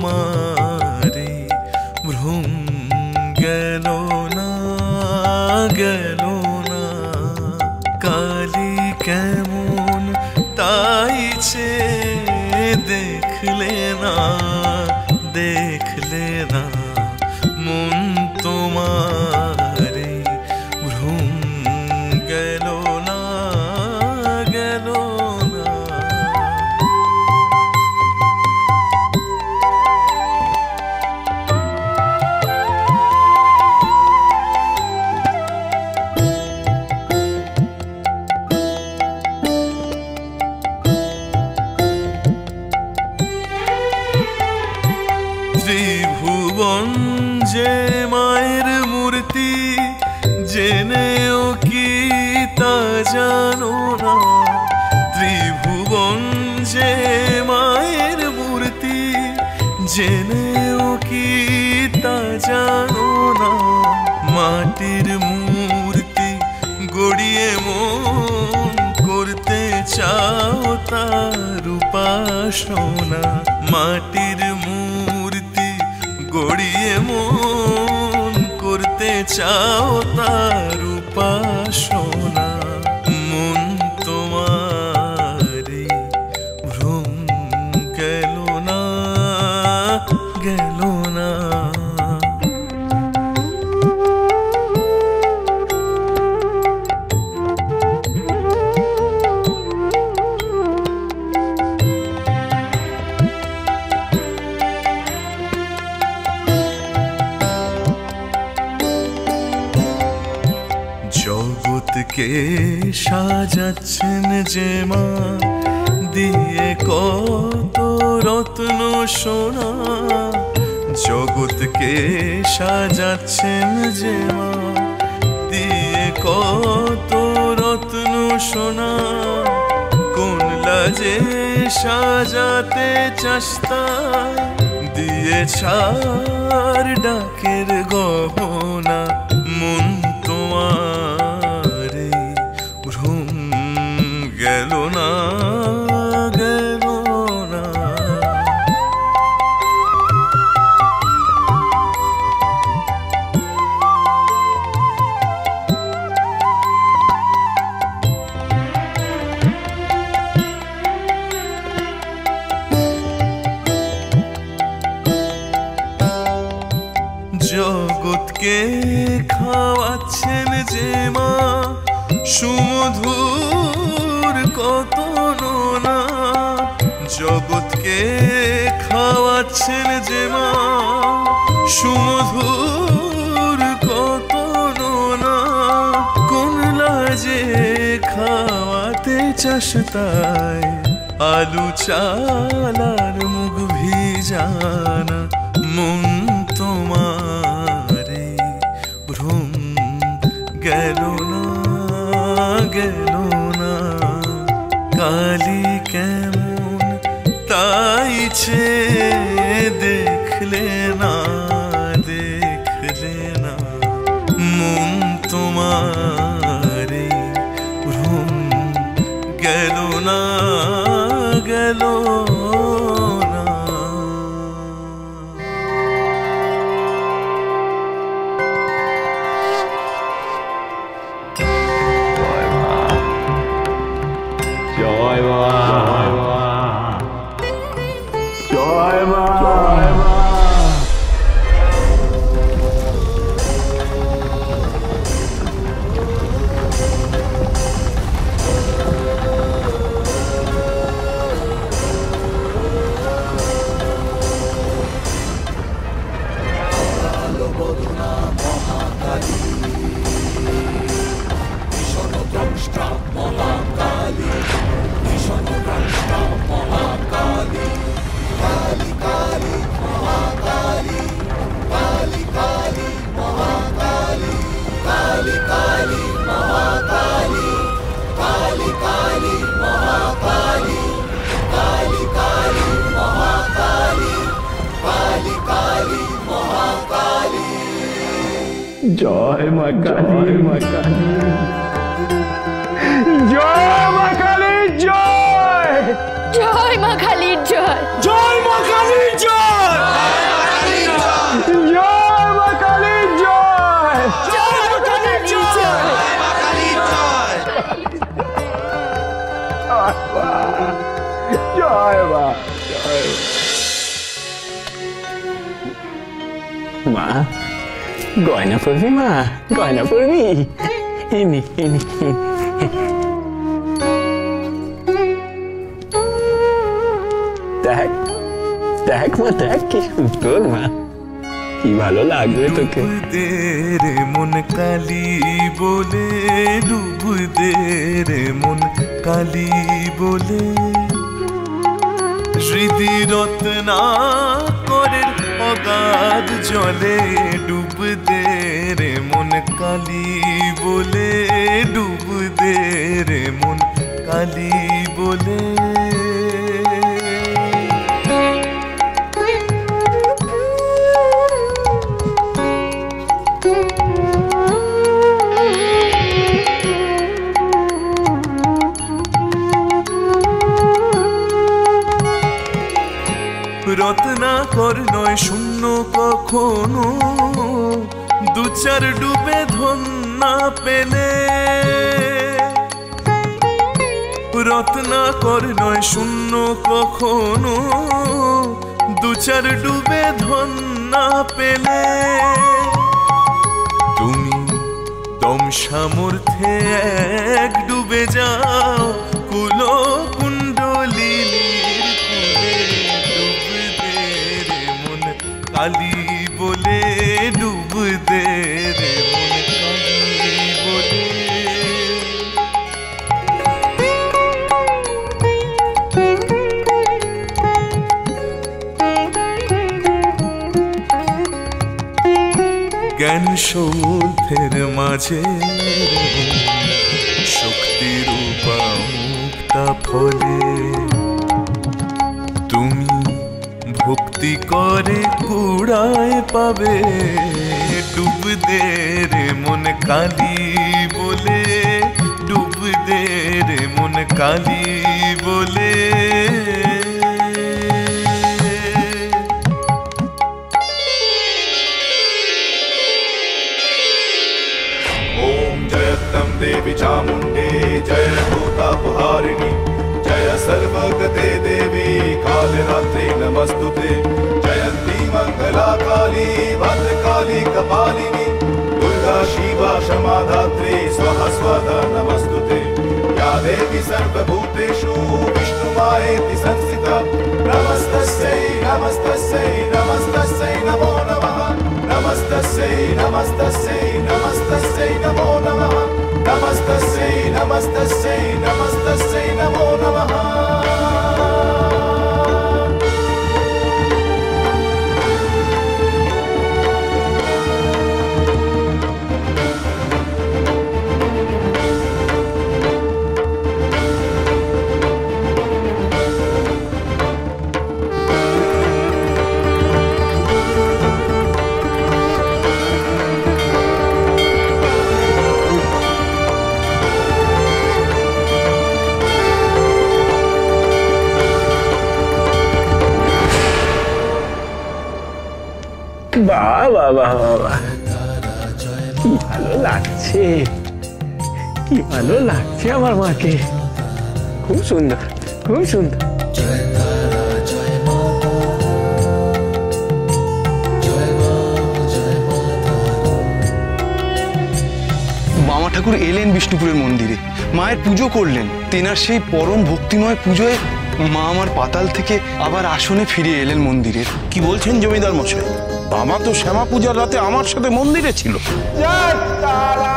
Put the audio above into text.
তোমারে ভ্রম গেল না গেল না কালি কেমন তাইছে দেখলে না দেখলে না মন তোমারে ভ্রম গেল না গেল না ত্রিভুবন যে মায়ের মূর্তি জেনেও কি তা জানো না ত্রিভুবন যে মায়ের মূর্তি জেনেও কি তা জানো না মাটির মূর্তি গড়িয়ে মন করতে চাও তার উপাসনা মাটির মূর্তি গড়িয়ে মন করতে চাও তার উপাসনা মন তোমারে ভ্রম গেল না গেল না জগৎকে সাজাচ্ছেন যে মা দিয়ে কত রত্ন সোনা জগৎকে সাজাচ্ছেন যে মা দিয়ে কত রত্ন সোনা কোন লাজে সাজাতে চেষ্টা দিয়ে ছাড় ডাকের গহনা মন তোমারে ভ্রম গেল না গেল না জগৎকে খাওয়াচ্ছেন যে মা সুমধুর কত নোনা জগৎকে খাওয়াচ্ছেন যে মা সুমধুর কত নোনা কোন লাজে খাওয়াতে চেষ্টায় আলু চালার মুখ ভিজানা মন তোমারে ভ্রম গেল না গেল না কালি কেমন তাইছে দেখলে না দেখলে না মন তোমারে ভ্রম গেল না গেল না জয় মা জয় মা জয় মা কালী মা কালী জয় মা কালী জয় জয় মা কালীর জয় জয় মা কালীর জয় মা গয়না পরবি, মা গয়না পরবি। ইনি ইনি দেখ দেখ মা, দেখ কি সুন্দর মা, কি ভালো লাগবে তোকে। ডুব দে রে মন কালি বলে, ডুব দে রে মন কালি বলে, হৃদি রত্নাকরের অগাধ জলে, ডুব দে রে মন কালি বলে, ডুব দে রে মন কালি বলে। রত্নাকর নয় শূন্য কখনো, দু চার ডুবে ধন না পেলে। রত্নাকর নয় শূন্য কখনো, দু চার ডুবে ধন না পেলে। তুমি দম সামর্থ্যে এক ডুবে যাও কুলো কুণ্ডলিনীর কালি বলে, ডুব দে রে মন কালি বলে। জ্ঞান সৌধের মাঝে শক্তির রূপা মুক্তা ফলে, তুমি ভক্তি করে কুড়ায় পাবে, ডুব দে রে মন কালি বলে, ডুব দে রে মন কালি বলে। ओम जयत्तं देवी चामुण्डे जय भूतापहारिणी, जय सर्वगते देवी कालरात्रि नमस्तुते। जयन्ती मंगला काली भद्रकाली कपालिनी, दुर्गा शिवा क्षमा धात्री स्वाहा स्वाहा नमस्तुते। या देवी सर्वभूतेषु विष्णुमायेति संस्थिता, नमस्तस्यै नमस्तस्यै नमस्तस्यै नमो नमः। नमस्तस्यै नमस्तस्यै नमस्तस्यै नमो नमः। नमस्तस्यै नमस्तस्यै नमस्तस्यै नमो नमः। বাহ বাহ বাহ বাহ, কি ভালো লাগছে, কি ভালো লাগছে আমার মাকে। খুব সুন্দর, খুব সুন্দর। বামা ঠাকুর এলেন বিষ্ণুপুরের মন্দিরে, মায়ের পুজো করলেন। তেনার সেই পরম ভক্তিময় পুজোয় মা আমার পাতাল থেকে আবার আসনে ফিরে এলেন মন্দিরে। কি বলছেন জমিদার মশাই? বাবা তো শ্যামা পূজার রাতে আমার সাথে মন্দিরে ছিল। জয় তারা